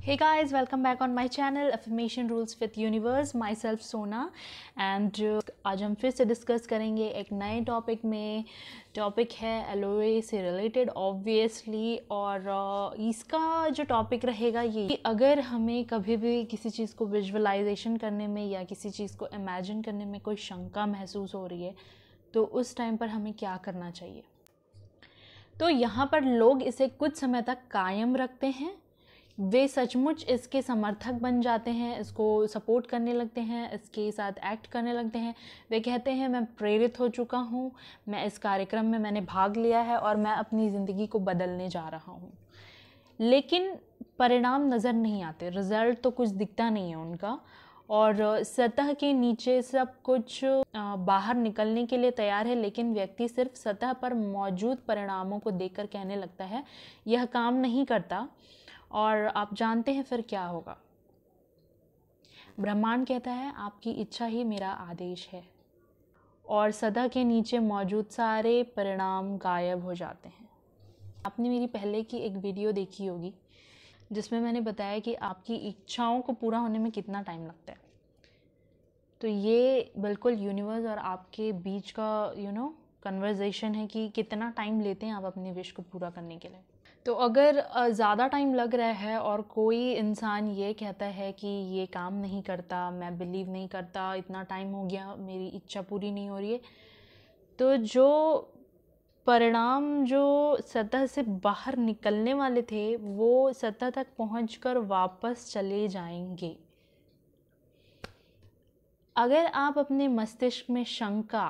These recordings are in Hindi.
Hey guys, welcome back on my channel Affirmation Rules with Universe, myself सोना एंड आज हम फिर से डिस्कस करेंगे एक नए टॉपिक में। टॉपिक है एलोए से रिलेटेड ऑब्वियसली, और इसका जो टॉपिक रहेगा ये कि अगर हमें कभी भी किसी चीज़ को विजुअलाइजेशन करने में या किसी चीज़ को इमेजिन करने में कोई शंका महसूस हो रही है तो उस टाइम पर हमें क्या करना चाहिए। तो यहाँ पर लोग इसे कुछ समय तक कायम रखते हैं, वे सचमुच इसके समर्थक बन जाते हैं, इसको सपोर्ट करने लगते हैं, इसके साथ एक्ट करने लगते हैं। वे कहते हैं मैं प्रेरित हो चुका हूँ, मैं इस कार्यक्रम में मैंने भाग लिया है और मैं अपनी ज़िंदगी को बदलने जा रहा हूँ। लेकिन परिणाम नज़र नहीं आते, रिज़ल्ट तो कुछ दिखता नहीं है उनका, और सतह के नीचे सब कुछ बाहर निकलने के लिए तैयार है, लेकिन व्यक्ति सिर्फ सतह पर मौजूद परिणामों को देखकर कहने लगता है यह काम नहीं करता। और आप जानते हैं फिर क्या होगा। ब्रह्मांड कहता है आपकी इच्छा ही मेरा आदेश है, और सतह के नीचे मौजूद सारे परिणाम गायब हो जाते हैं। आपने मेरी पहले की एक वीडियो देखी होगी जिसमें मैंने बताया कि आपकी इच्छाओं को पूरा होने में कितना टाइम लगता है। तो ये बिल्कुल यूनिवर्स और आपके बीच का कन्वर्सेशन है कि कितना टाइम लेते हैं आप अपने विश को पूरा करने के लिए। तो अगर ज़्यादा टाइम लग रहा है और कोई इंसान ये कहता है कि ये काम नहीं करता, मैं बिलीव नहीं करता, इतना टाइम हो गया मेरी इच्छा पूरी नहीं हो रही है, तो जो परिणाम जो सतह से बाहर निकलने वाले थे वो सतह तक पहुंचकर वापस चले जाएंगे। अगर आप अपने मस्तिष्क में शंका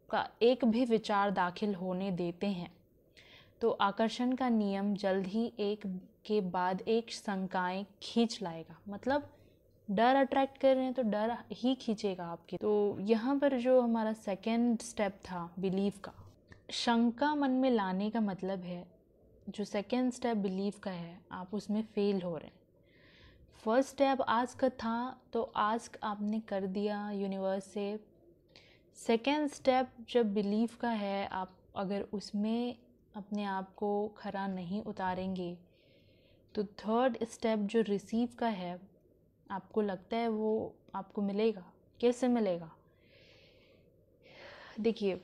का एक भी विचार दाखिल होने देते हैं तो आकर्षण का नियम जल्द ही एक के बाद एक शंकाएं खींच लाएगा। मतलब डर अट्रैक्ट कर रहे हैं तो डर ही खींचेगा आपके। तो यहाँ पर जो हमारा सेकंड स्टेप था बिलीव का, शंका मन में लाने का मतलब है जो सेकंड स्टेप बिलीव का है आप उसमें फेल हो रहे हैं। फर्स्ट स्टेप आस्क का था तो आस्क आपने कर दिया यूनिवर्स से। सेकंड स्टेप जब बिलीव का है, आप अगर उसमें अपने आप को खरा नहीं उतारेंगे तो थर्ड स्टेप जो रिसीव का है, आपको लगता है वो आपको मिलेगा। कैसे मिलेगा? देखिए,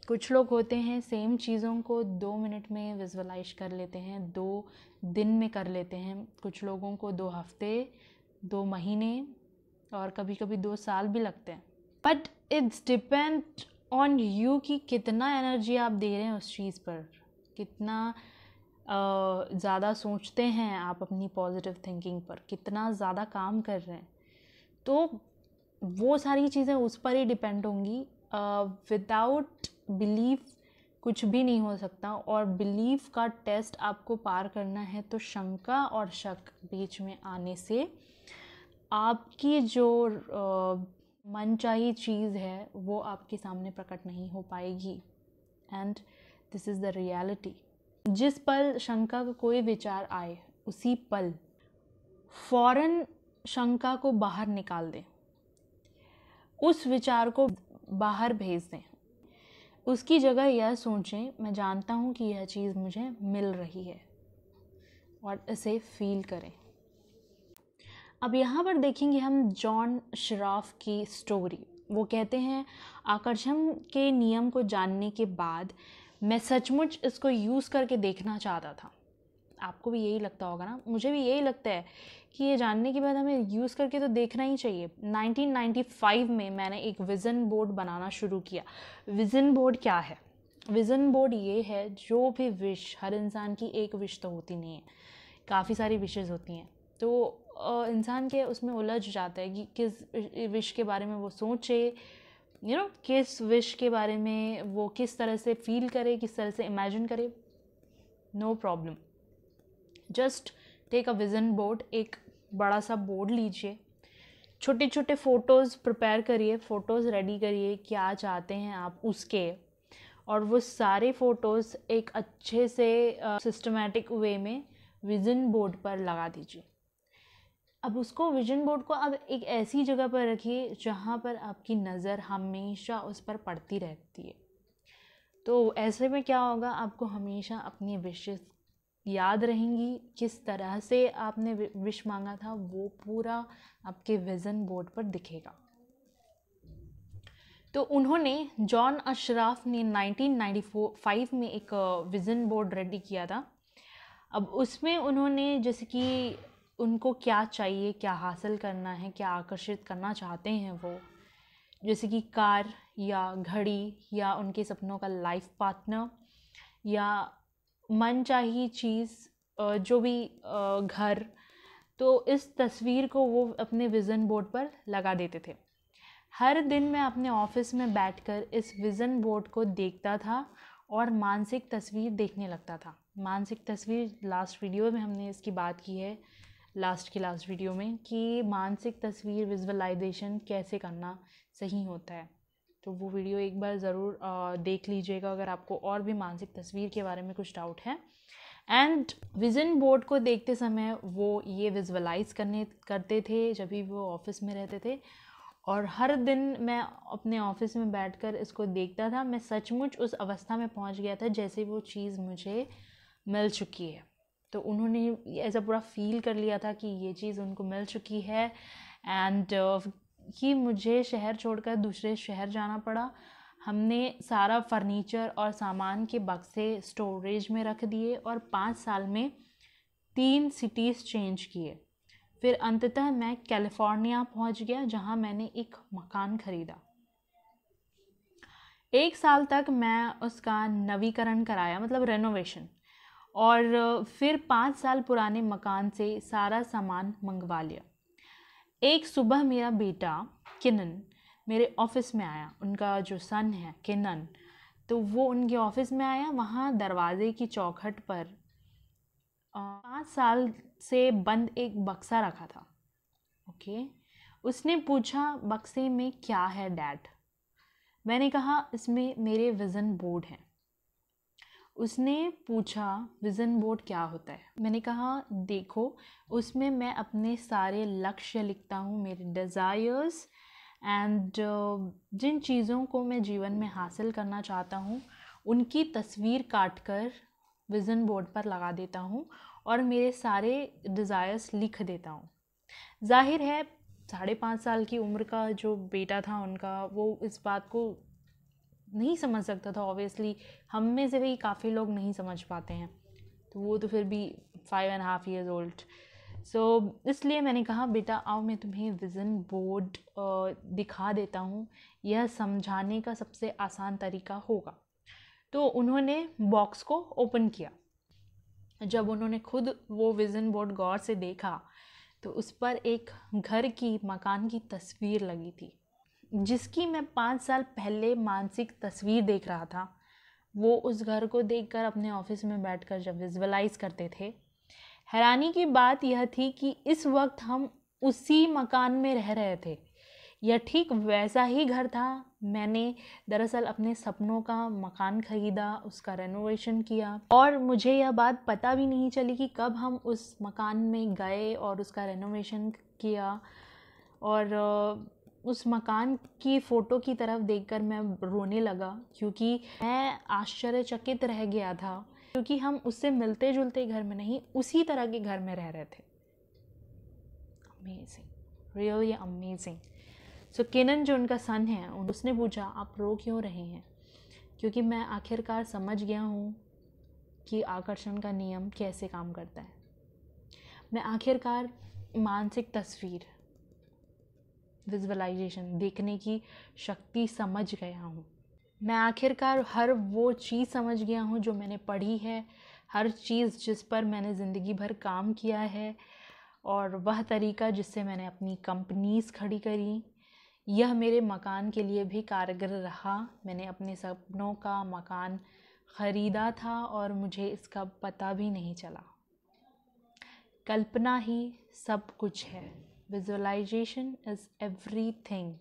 कुछ लोग होते हैं सेम चीज़ों को 2 मिनट में विजुअलाइज कर लेते हैं, 2 दिन में कर लेते हैं। कुछ लोगों को 2 हफ्ते, 2 महीने और कभी कभी 2 साल भी लगते हैं। But it's depend on you कि कितना एनर्जी आप दे रहे हैं उस चीज़ पर, कितना ज़्यादा सोचते हैं आप अपनी पॉजिटिव थिंकिंग पर, कितना ज़्यादा काम कर रहे हैं। तो वो सारी चीज़ें उस पर ही डिपेंड होंगी। विदाउट बिलीफ कुछ भी नहीं हो सकता, और बिलीफ का टेस्ट आपको पार करना है तो शंका और शक बीच में आने से आपकी जो मनचाही चीज़ है वो आपके सामने प्रकट नहीं हो पाएगी। And this is the reality. जिस पल शंका का कोई विचार आए उसी पल फौरन शंका को बाहर निकाल दें, उस विचार को बाहर भेज दें। उसकी जगह यह सोचें मैं जानता हूँ कि यह चीज़ मुझे मिल रही है, और इसे फील करें। अब यहाँ पर देखेंगे हम जॉन श्रॉफ की स्टोरी। वो कहते हैं आकर्षण के नियम को जानने के बाद मैं सचमुच इसको यूज़ करके देखना चाहता था। आपको भी यही लगता होगा ना, मुझे भी यही लगता है कि ये जानने के बाद हमें यूज़ करके तो देखना ही चाहिए। 1995 में मैंने एक विज़न बोर्ड बनाना शुरू किया। विज़न बोर्ड क्या है? विज़न बोर्ड ये है जो भी विश, हर इंसान की एक विश तो होती नहीं है, काफ़ी सारी विशेज़ होती हैं। तो इंसान के उसमें उलझ जाता है कि किस विश के बारे में वो सोचे, किस विश के बारे में वो किस तरह से फील करे, किस तरह से इमेजिन करे। No problem, just take a vision board. एक बड़ा सा बोर्ड लीजिए, छोटे छोटे फ़ोटोज़ प्रिपेयर करिए, फ़ोटोज़ रेडी करिए क्या चाहते हैं आप उसके, और वो सारे फ़ोटोज़ एक अच्छे से सिस्टमेटिक वे में विज़न बोर्ड पर लगा दीजिए। अब उसको विजन बोर्ड को अब एक ऐसी जगह पर रखिए जहाँ पर आपकी नज़र हमेशा उस पर पड़ती रहती है। तो ऐसे में क्या होगा, आपको हमेशा अपनी विशेस याद रहेंगी, किस तरह से आपने विश मांगा था, वो पूरा आपके विज़न बोर्ड पर दिखेगा। तो उन्होंने, जॉन अशराफ ने 1995 में एक विज़न बोर्ड रेडी किया था। अब उसमें उन्होंने जैसे कि उनको क्या चाहिए, क्या हासिल करना है, क्या आकर्षित करना चाहते हैं वो, जैसे कि कार या घड़ी या उनके सपनों का लाइफ पार्टनर या मनचाही चीज़, जो भी घर, तो इस तस्वीर को वो अपने विज़न बोर्ड पर लगा देते थे। हर दिन मैं अपने ऑफिस में बैठकर इस विज़न बोर्ड को देखता था और मानसिक तस्वीर देखने लगता था। मानसिक तस्वीर, लास्ट वीडियो में हमने इसकी बात की है, लास्ट वीडियो में, कि मानसिक तस्वीर विजुअलाइजेशन कैसे करना सही होता है। तो वो वीडियो एक बार ज़रूर देख लीजिएगा अगर आपको और भी मानसिक तस्वीर के बारे में कुछ डाउट है। एंड विज़न बोर्ड को देखते समय वो ये विजुअलाइज करते थे जब भी वो ऑफिस में रहते थे, और हर दिन मैं अपने ऑफिस में बैठकर इसको देखता था। मैं सचमुच उस अवस्था में पहुंच गया था जैसे वो चीज़ मुझे मिल चुकी है। तो उन्होंने ऐसा पूरा फील कर लिया था कि ये चीज़ उनको मिल चुकी है, एंड कि मुझे शहर छोड़कर दूसरे शहर जाना पड़ा। हमने सारा फर्नीचर और सामान के बक्से स्टोरेज में रख दिए और 5 साल में 3 सिटीज़ चेंज किए। फिर अंततः मैं कैलिफोर्निया पहुंच गया, जहां मैंने एक मकान खरीदा। 1 साल तक मैं उसका नवीकरण कराया, मतलब रेनोवेशन, और फिर 5 साल पुराने मकान से सारा सामान मंगवा लिया। एक सुबह मेरा बेटा किनन मेरे ऑफिस में आया। उनका जो सन है किनन, तो वो उनके ऑफिस में आया। वहाँ दरवाजे की चौखट पर 5 साल से बंद एक बक्सा रखा था। ओके, उसने पूछा, बक्से में क्या है डैड? मैंने कहा, इसमें मेरे विज़न बोर्ड हैं। उसने पूछा, विज़न बोर्ड क्या होता है? मैंने कहा, देखो, उसमें मैं अपने सारे लक्ष्य लिखता हूँ, मेरे डिज़ायर्स एंड जिन चीज़ों को मैं जीवन में हासिल करना चाहता हूँ उनकी तस्वीर काटकर विज़न बोर्ड पर लगा देता हूँ और मेरे सारे डिज़ायर्स लिख देता हूँ। जाहिर है 5.5 साल की उम्र का जो बेटा था उनका, वो इस बात को नहीं समझ सकता था। ऑब्वियसली हम में से भी काफ़ी लोग नहीं समझ पाते हैं, तो वो तो फिर भी 5.5 years old। सो इसलिए मैंने कहा, बेटा आओ मैं तुम्हें विज़न बोर्ड दिखा देता हूँ, यह समझाने का सबसे आसान तरीका होगा। तो उन्होंने बॉक्स को ओपन किया। जब उन्होंने खुद वो विज़न बोर्ड गौर से देखा तो उस पर एक घर की, मकान की तस्वीर लगी थी, जिसकी मैं 5 साल पहले मानसिक तस्वीर देख रहा था। वो उस घर को देखकर अपने ऑफिस में बैठकर जब विजुअलाइज करते थे, हैरानी की बात यह थी कि इस वक्त हम उसी मकान में रह रहे थे। यह ठीक वैसा ही घर था। मैंने दरअसल अपने सपनों का मकान खरीदा, उसका रेनोवेशन किया, और मुझे यह बात पता भी नहीं चली कि कब हम उस मकान में गए और उसका रेनोवेशन किया। और उस मकान की फ़ोटो की तरफ देखकर मैं रोने लगा, क्योंकि मैं आश्चर्यचकित रह गया था, क्योंकि हम उससे मिलते जुलते घर में नहीं, उसी तरह के घर में रह रहे थे। Amazing, really amazing. So Keenan, जो उनका सन है, उसने पूछा, आप रो क्यों रहे हैं? क्योंकि मैं आखिरकार समझ गया हूँ कि आकर्षण का नियम कैसे काम करता है। मैं आखिरकार मानसिक तस्वीर, विजुअलाइजेशन, देखने की शक्ति समझ गया हूँ। मैं आखिरकार हर वो चीज़ समझ गया हूँ जो मैंने पढ़ी है, हर चीज़ जिस पर मैंने ज़िंदगी भर काम किया है, और वह तरीका जिससे मैंने अपनी कंपनीज़ खड़ी करी, यह मेरे मकान के लिए भी कारगर रहा। मैंने अपने सपनों का मकान ख़रीदा था और मुझे इसका पता भी नहीं चला। कल्पना ही सब कुछ है। Visualization is everything.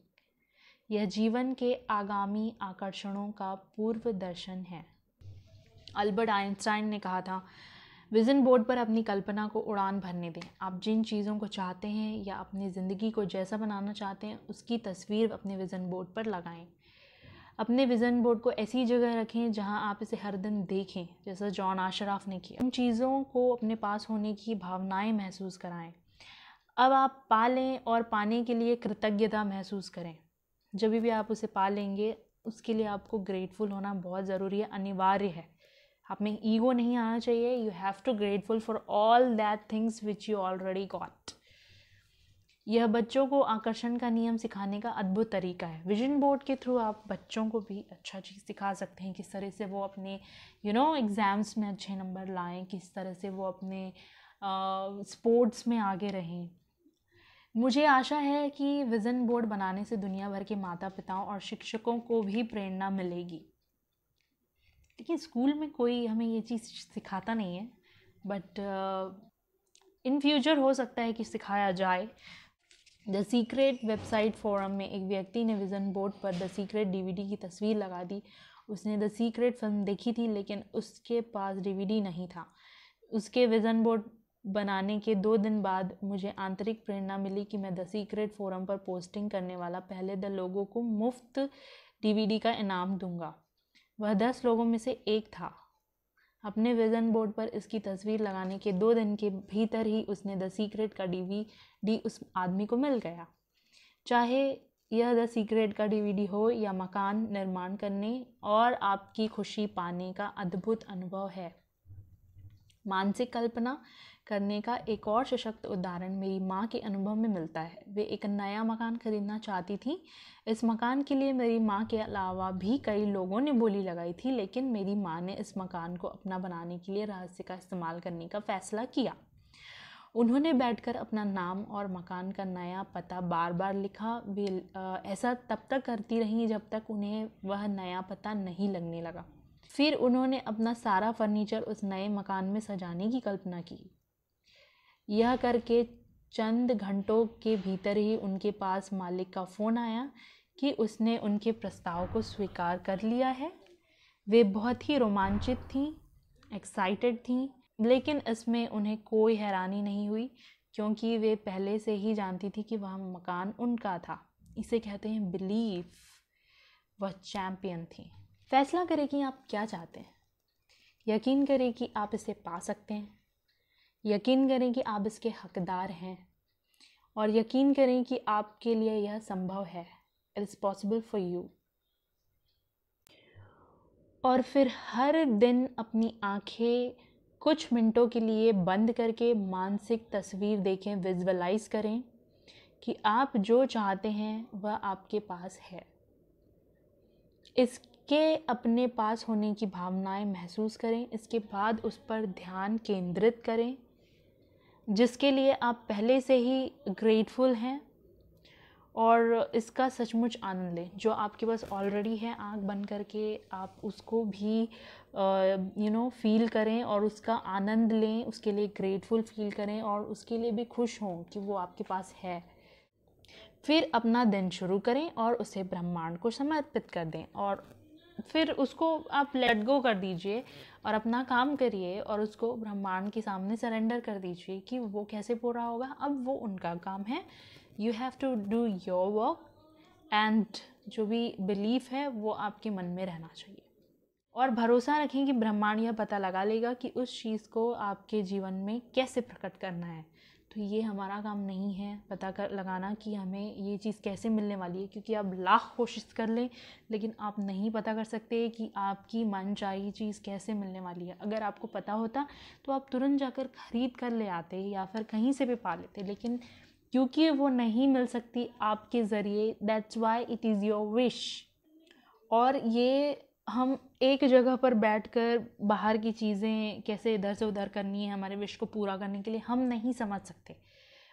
यह जीवन के आगामी आकर्षणों का पूर्व दर्शन है। अल्बर्ट आइंस्टाइन ने कहा था, विज़न बोर्ड पर अपनी कल्पना को उड़ान भरने दें। आप जिन चीज़ों को चाहते हैं या अपनी ज़िंदगी को जैसा बनाना चाहते हैं, उसकी तस्वीर अपने विज़न बोर्ड पर लगाएं। अपने विज़न बोर्ड को ऐसी जगह रखें जहां आप इसे हर दिन देखें, जैसा जॉन आशराफ ने किया। उन चीज़ों को अपने पास होने की भावनाएं महसूस कराएं। अब आप पा लें और पाने के लिए कृतज्ञता महसूस करें। जब भी आप उसे पा लेंगे उसके लिए आपको ग्रेटफुल होना बहुत ज़रूरी है, अनिवार्य है। आप में ईगो नहीं आना चाहिए। You have to grateful for all that things which you already got. यह बच्चों को आकर्षण का नियम सिखाने का अद्भुत तरीका है। विजन बोर्ड के थ्रू आप बच्चों को भी अच्छा चीज़ सिखा सकते हैं, किस तरह से वो अपने एग्ज़ाम्स में अच्छे नंबर लाएं, किस तरह से वो अपने स्पोर्ट्स में आगे रहें। मुझे आशा है कि विज़न बोर्ड बनाने से दुनिया भर के माता पिताओं और शिक्षकों को भी प्रेरणा मिलेगी। देखिए, स्कूल में कोई हमें ये चीज़ सिखाता नहीं है, बट इन फ्यूचर हो सकता है कि सिखाया जाए। द सीक्रेट वेबसाइट फोरम में एक व्यक्ति ने विज़न बोर्ड पर द सीक्रेट डीवीडी की तस्वीर लगा दी। उसने द सीक्रेट फिल्म देखी थी, लेकिन उसके पास डीवीडी नहीं था। उसके विज़न बोर्ड बनाने के 2 दिन बाद मुझे आंतरिक प्रेरणा मिली कि मैं द सीक्रेट फोरम पर पोस्टिंग करने वाला पहले 10 लोगों को मुफ्त डीवीडी का इनाम दूंगा। वह 10 लोगों में से एक था। अपने विज़न बोर्ड पर इसकी तस्वीर लगाने के 2 दिन के भीतर ही उसने द सीक्रेट का डीवीडी उस आदमी को मिल गया। चाहे यह द सीक्रेट का डीवीडी हो या मकान निर्माण करने और आपकी खुशी पाने का अद्भुत अनुभव है। मानसिक कल्पना करने का एक और सशक्त उदाहरण मेरी माँ के अनुभव में मिलता है। वे एक नया मकान खरीदना चाहती थी। इस मकान के लिए मेरी माँ के अलावा भी कई लोगों ने बोली लगाई थी, लेकिन मेरी माँ ने इस मकान को अपना बनाने के लिए रहस्य का इस्तेमाल करने का फैसला किया। उन्होंने बैठकर अपना नाम और मकान का नया पता बार बार लिखा। वे ऐसा तब तक करती रहीं जब तक उन्हें वह नया पता नहीं लगने लगा। फिर उन्होंने अपना सारा फर्नीचर उस नए मकान में सजाने की कल्पना की। यह करके चंद घंटों के भीतर ही उनके पास मालिक का फ़ोन आया कि उसने उनके प्रस्ताव को स्वीकार कर लिया है। वे बहुत ही रोमांचित थीं, एक्साइटेड थीं, लेकिन इसमें उन्हें कोई हैरानी नहीं हुई, क्योंकि वे पहले से ही जानती थी कि वह मकान उनका था। इसे कहते हैं बिलीफ। वह चैम्पियन थी। फैसला करें कि आप क्या चाहते हैं। यकीन करें कि आप इसे पा सकते हैं। यकीन करें कि आप इसके हकदार हैं, और यकीन करें कि आपके लिए यह संभव है। It is possible for you. और फिर हर दिन अपनी आंखें कुछ मिनटों के लिए बंद करके मानसिक तस्वीर देखें, विजुअलाइज करें कि आप जो चाहते हैं वह आपके पास है। इसके अपने पास होने की भावनाएं महसूस करें। इसके बाद उस पर ध्यान केंद्रित करें जिसके लिए आप पहले से ही ग्रेटफुल हैं, और इसका सचमुच आनंद लें। जो आपके पास ऑलरेडी है, आंख बंद करके आप उसको भी फील करें और उसका आनंद लें, उसके लिए ग्रेटफुल फील करें और उसके लिए भी खुश हों कि वो आपके पास है। फिर अपना दिन शुरू करें और उसे ब्रह्मांड को समर्पित कर दें, और फिर उसको आप लेट गो कर दीजिए और अपना काम करिए और उसको ब्रह्मांड के सामने सरेंडर कर दीजिए कि वो कैसे पूरा होगा। अब वो उनका काम है। You have to do your work, and जो भी बिलीफ है वो आपके मन में रहना चाहिए। और भरोसा रखें कि ब्रह्मांड यह पता लगा लेगा कि उस चीज़ को आपके जीवन में कैसे प्रकट करना है। तो ये हमारा काम नहीं है पता कर लगाना कि हमें ये चीज़ कैसे मिलने वाली है, क्योंकि आप लाख कोशिश कर लें लेकिन आप नहीं पता कर सकते कि आपकी मनचाही चीज़ कैसे मिलने वाली है। अगर आपको पता होता तो आप तुरंत जाकर ख़रीद कर ले आते या फिर कहीं से भी पा लेते, लेकिन क्योंकि वो नहीं मिल सकती आपके ज़रिए, that's why it is your wish. और ये हम एक जगह पर बैठकर बाहर की चीज़ें कैसे इधर से उधर करनी है हमारे विश को पूरा करने के लिए हम नहीं समझ सकते,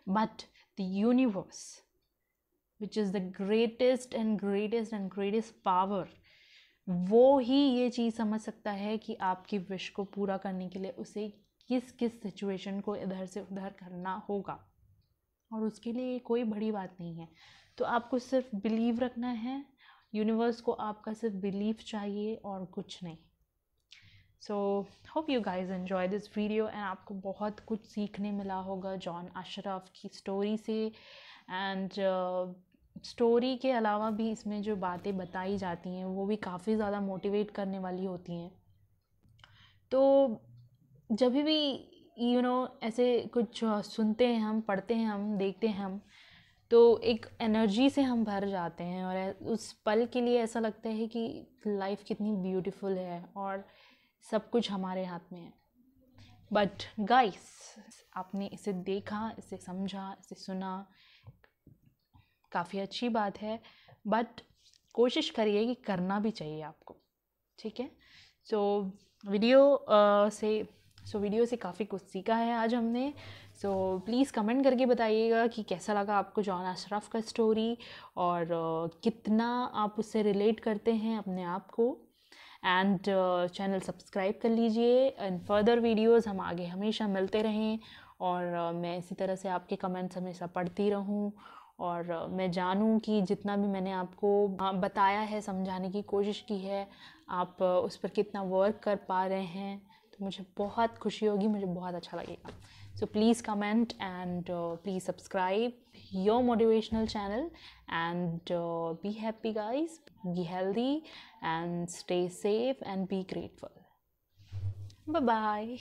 but the universe which is the greatest and greatest and greatest power, वो ही ये चीज़ समझ सकता है कि आपकी विश को पूरा करने के लिए उसे किस किस सिचुएशन को इधर से उधर करना होगा, और उसके लिए कोई बड़ी बात नहीं है। तो आपको सिर्फ बिलीव रखना है। यूनिवर्स को आपका सिर्फ बिलीफ चाहिए और कुछ नहीं। So hope you guys enjoy this video, and आपको बहुत कुछ सीखने मिला होगा जॉन आशराफ की स्टोरी से। एंड स्टोरी के अलावा भी इसमें जो बातें बताई जाती हैं वो भी काफ़ी ज़्यादा मोटिवेट करने वाली होती हैं। तो जब भी ऐसे कुछ सुनते हैं हम, पढ़ते हैं हम, देखते हैं हम, तो एक एनर्जी से हम भर जाते हैं और उस पल के लिए ऐसा लगता है कि लाइफ कितनी ब्यूटीफुल है और सब कुछ हमारे हाथ में है। बट गाइस, आपने इसे देखा, इसे समझा, इसे सुना, काफ़ी अच्छी बात है, बट कोशिश करिए कि करना भी चाहिए आपको, ठीक है। सो वीडियो से काफ़ी कुछ सीखा है आज हमने। सो प्लीज़ कमेंट करके बताइएगा कि कैसा लगा आपको जॉन अशरफ का स्टोरी और कितना आप उससे रिलेट करते हैं अपने आप को। एंड चैनल सब्सक्राइब कर लीजिए एंड फर्दर वीडियोस हम आगे हमेशा मिलते रहें और मैं इसी तरह से आपके कमेंट्स हमेशा पढ़ती रहूं और मैं जानूं कि जितना भी मैंने आपको बताया है, समझाने की कोशिश की है, आप उस पर कितना वर्क कर पा रहे हैं। तो मुझे बहुत खुशी होगी, मुझे बहुत अच्छा लगेगा। So please comment and please subscribe your motivational channel and be happy guys, be healthy and stay safe and be grateful. Bye bye.